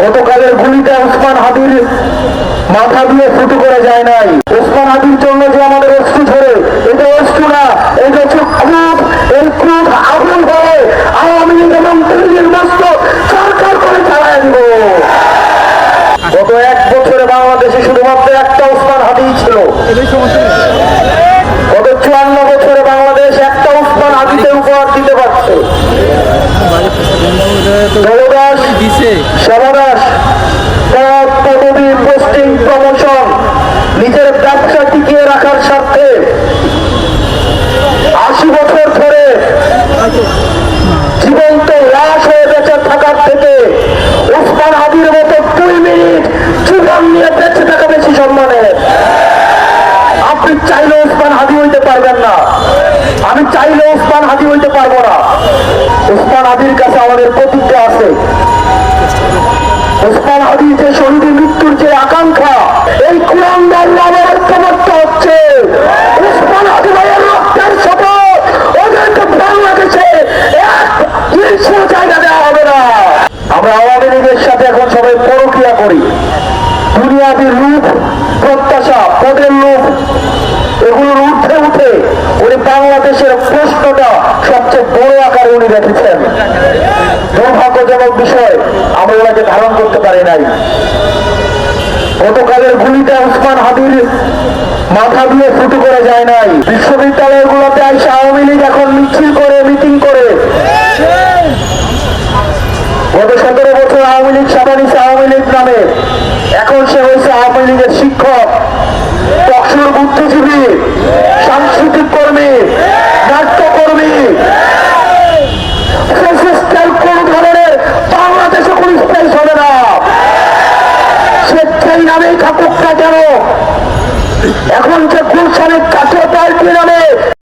গতকালের গুলিতে ওসমান হাদির মাথা দিয়ে ফুটো করে যায় নাই। ওসমান হাদির জন্য যে আমাদের অশ্রু ঝরে, এটা অশ্রু না, এটা হচ্ছে ক্রোধ। এই ক্রোধ আগুন হয়ে আওয়ামী লীগ এবং দিল্লির মস্ত সরকার করে চালায় দিব। গত 1 বছরে বাংলাদেশে শুধুমাত্র একটা ওসমান হাদি ছিল। গত 54 বছরে বাংলাদেশ একটা ওসমান হাদিতে উপহার দিতে পারছে। দলদাস, সেবাদাস, পদ পদবী, পোস্টিং, প্রমোশন, নিজের ব্যবসা টিকিয়ে রাখার স্বার্থে 80 বছর ধরে জীবন্ত লাশ হয়ে বেঁচে থাকার থেকে ওসমান হাদির মতো 2 মিনিট জীবন নিয়ে বেঁচে থাকা বেশি সম্মানের। আপনি চাইলে ওসমান হাদি হইতে পারবেন না, আমি চাইলে ওসমান হাদি হইতে পারবো না। ওসমান হাদির কাছে আমাদের প্রতিজ্ঞা আছে। ওসমান হাদি যে শহীদের মৃত্যুর যে আকাঙ্ক্ষা, এই কোরআন আল্লাহর ঐক্যবদ্ধ হচ্ছে। ওসমান হাদি ভাইয়ের রক্তের সাথে ওদেরকে বাংলাদেশে এক ইঞ্চিও জায়গা দেওয়া হবে না। আমরা আওয়ামী লীগের সাথে এখন সবাই পরকিয়া করি। দুনিয়াবী রূপ, প্রত্যাশা, পদের লোভ, এগুলোর ঊর্ধ্বে উঠে উনি বাংলাদেশের প্রশ্নটা সবচেয়ে বড় আকারে উনি রেখেছেন। দুর্ভাগ্যজনক বিষয়, আমরা ওনাকে ধারণ করতে পারি নাই। গতকালের গুলিতে ওসমান হাদির মাথা দিয়ে ফুটো করে যায় নাই। বিশ্ববিদ্যালয়গুলোতে এসে আওয়ামী লীগ এখন মিছিল করে, মিটিং করে। গত 17 বছর আওয়ামী লীগ সাবানিছে আওয়ামী লীগ নামে, এখন সে হয়েছে আওয়ামী লীগের শিক্ষক, টকশোর বুদ্ধিজীবী, সাংস্কৃতিক কর্মী, নাট্যকর্মী। কোন ধরনের বাংলাদেশে কোন স্পেস হবে না। সে যেই নামেই থাকুক না কেন, এখন যে গুলশানের জাতীয় পার্টি নামে